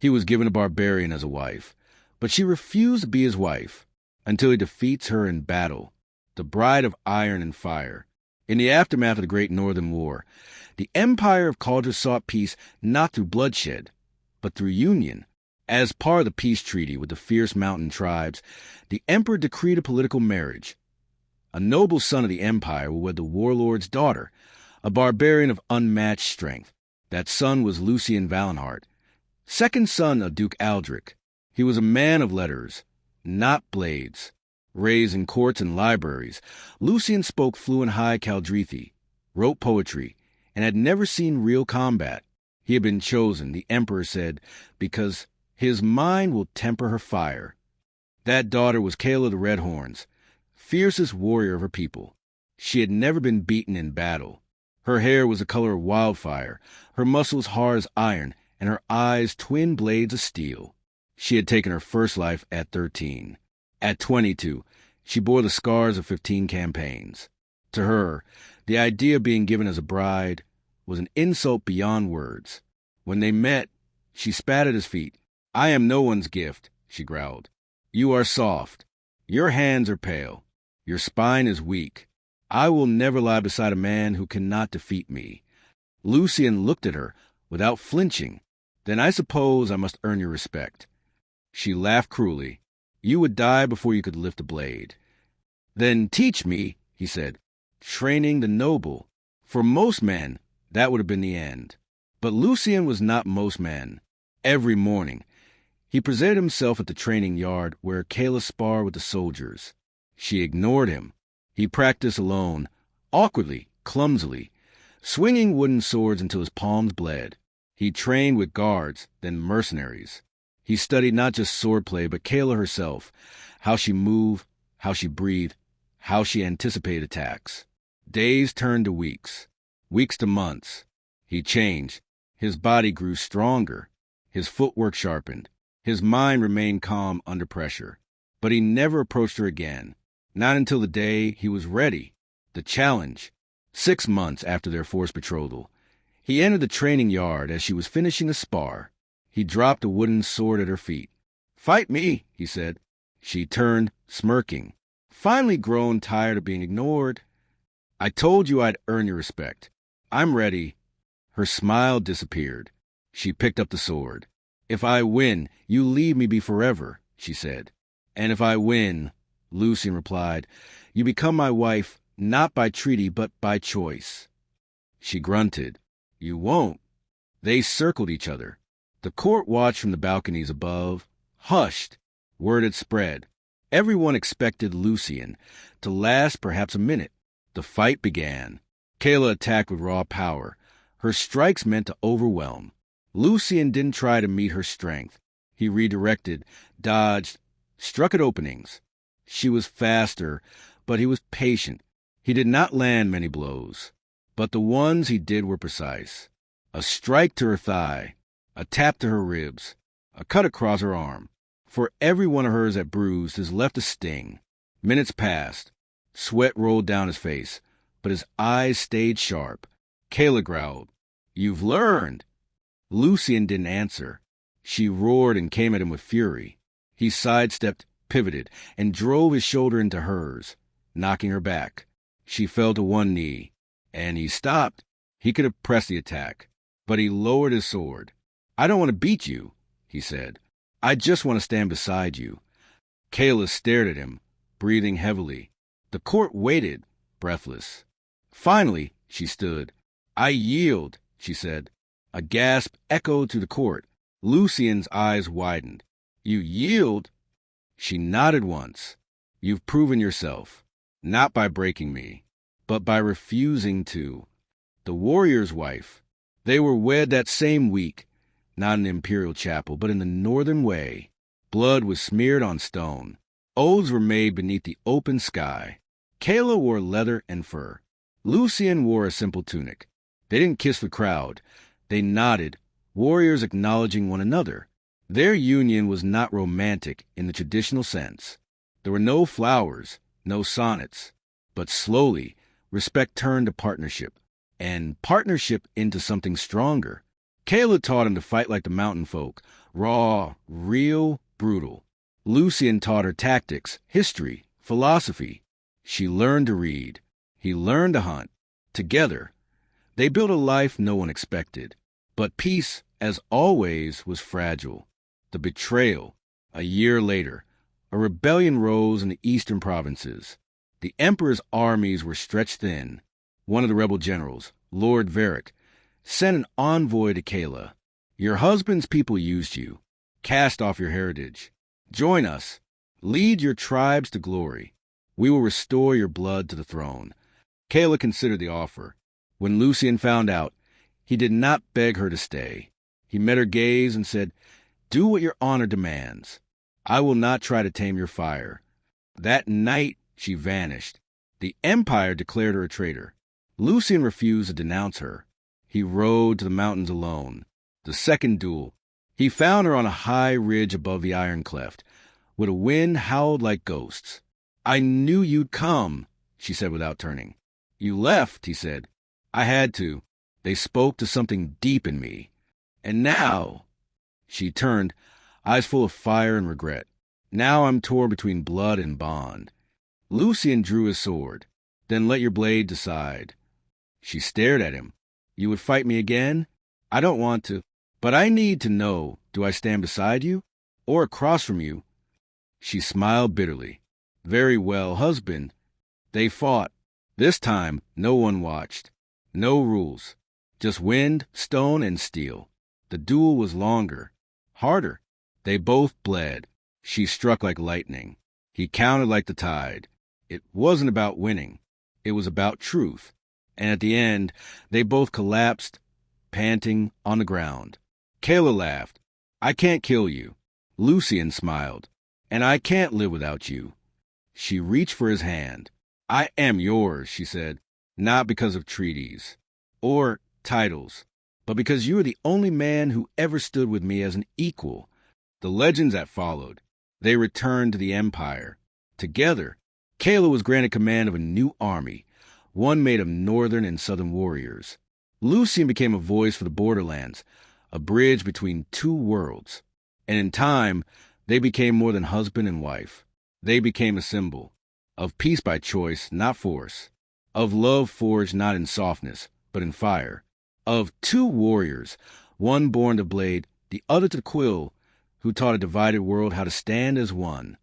He was given a barbarian as a wife, but she refused to be his wife until he defeats her in battle, the bride of iron and fire. In the aftermath of the Great Northern War, the Empire of Cauldres sought peace not through bloodshed, but through union. As part of the peace treaty with the fierce mountain tribes, the emperor decreed a political marriage. A noble son of the empire would wed the warlord's daughter, a barbarian of unmatched strength. That son was Lucien Valenhart, second son of Duke Aldrich. He was a man of letters, not blades. Raised in courts and libraries, Lucien spoke fluent High Caldrithi, wrote poetry, and had never seen real combat. He had been chosen, the emperor said, because his mind will temper her fire. That daughter was Kaela the Red Horns, fiercest warrior of her people. She had never been beaten in battle. Her hair was the color of wildfire, her muscles hard as iron, and her eyes twin blades of steel. She had taken her first life at 13. At 22, she bore the scars of 15 campaigns. To her, the idea of being given as a bride was an insult beyond words. When they met, she spat at his feet. "I am no one's gift," she growled. "You are soft. Your hands are pale. Your spine is weak. I will never lie beside a man who cannot defeat me." Lucien looked at her without flinching. "Then I suppose I must earn your respect." She laughed cruelly. "You would die before you could lift a blade." "Then teach me," he said, "training the noble." For most men, that would have been the end. But Lucien was not most men. Every morning, he presented himself at the training yard where Kaela sparred with the soldiers. She ignored him. He practiced alone, awkwardly, clumsily, swinging wooden swords until his palms bled. He trained with guards, then mercenaries. He studied not just swordplay, but Kaela herself, how she moved, how she breathed, how she anticipated attacks. Days turned to weeks, weeks to months. He changed. His body grew stronger. His footwork sharpened. His mind remained calm under pressure. But he never approached her again. Not until the day he was ready. The challenge. 6 months after their forced betrothal. He entered the training yard as she was finishing a spar. He dropped a wooden sword at her feet. "Fight me," he said. She turned, smirking. Finally grown tired of being ignored. "I told you I'd earn your respect. I'm ready." Her smile disappeared. She picked up the sword. "If I win, you leave me be forever," she said. "And if I win," Lucien replied, "you become my wife, not by treaty, but by choice." She grunted. "You won't." They circled each other. The court watched from the balconies above, hushed. Word had spread. Everyone expected Lucien to last perhaps a minute. The fight began. Kaela attacked with raw power. Her strikes meant to overwhelm. Lucien didn't try to meet her strength. He redirected, dodged, struck at openings. She was faster, but he was patient. He did not land many blows, but the ones he did were precise. A strike to her thigh, a tap to her ribs, a cut across her arm. For every one of hers that bruised has left a sting. Minutes passed. Sweat rolled down his face, but his eyes stayed sharp. Kaela growled, "You've learned." Lucien didn't answer. She roared and came at him with fury. He sidestepped, pivoted, and drove his shoulder into hers, knocking her back. She fell to one knee, and he stopped. He could have pressed the attack, but he lowered his sword. "I don't want to beat you," he said. "I just want to stand beside you." Kaela stared at him, breathing heavily. The court waited, breathless. Finally, she stood. "I yield," she said. A gasp echoed through the court. Lucien's eyes widened. "You yield?" She nodded once. "You've proven yourself, not by breaking me, but by refusing to." The warrior's wife. They were wed that same week, not in the imperial chapel, but in the northern way. Blood was smeared on stone. Oaths were made beneath the open sky. Kaela wore leather and fur. Lucien wore a simple tunic. They didn't kiss the crowd. They nodded, warriors acknowledging one another. Their union was not romantic in the traditional sense. There were no flowers, no sonnets. But slowly, respect turned to partnership, and partnership into something stronger. Kaela taught him to fight like the mountain folk, Raw, real, brutal. Lucien taught her tactics, history, philosophy. She learned to read. He learned to hunt. Together, they built a life no one expected. But peace, as always, was fragile. The betrayal. A year later, a rebellion rose in the eastern provinces. The emperor's armies were stretched thin. One of the rebel generals, Lord Varick, sent an envoy to Kaela. Your husband's people used you. Cast off your heritage. Join us. Lead your tribes to glory. We will restore your blood to the throne. Kaela considered the offer. When Lucien found out, he did not beg her to stay. He met her gaze and said, "Do what your honor demands. I will not try to tame your fire." That night, she vanished. The empire declared her a traitor. Lucien refused to denounce her. He rode to the mountains alone. The second duel. He found her on a high ridge above the iron cleft, where the wind howled like ghosts. "I knew you'd come," she said without turning. "You left," he said. "I had to. They spoke to something deep in me. And now—" She turned, eyes full of fire and regret. "Now I'm torn between blood and bond." Lucien drew his sword. "Then let your blade decide." She stared at him. "You would fight me again?" "I don't want to. But I need to know, do I stand beside you? Or across from you?" She smiled bitterly. "Very well, husband." They fought. This time, no one watched. No rules. Just wind, stone, and steel. The duel was longer. Harder. They both bled. She struck like lightning. He countered like the tide. It wasn't about winning. It was about truth. And at the end, they both collapsed, panting, on the ground. Kaela laughed. "I can't kill you." Lucien smiled. "And I can't live without you." She reached for his hand. "I am yours," she said, "not because of treaties or titles, but because you are the only man who ever stood with me as an equal." The legends that followed. They returned to the empire. Together, Kaela was granted command of a new army, one made of northern and southern warriors. Lucien became a voice for the borderlands, a bridge between two worlds. And in time, they became more than husband and wife. They became a symbol of peace by choice, not force, of love forged not in softness, but in fire, of two warriors, one born to blade, the other to quill, who taught a divided world how to stand as one.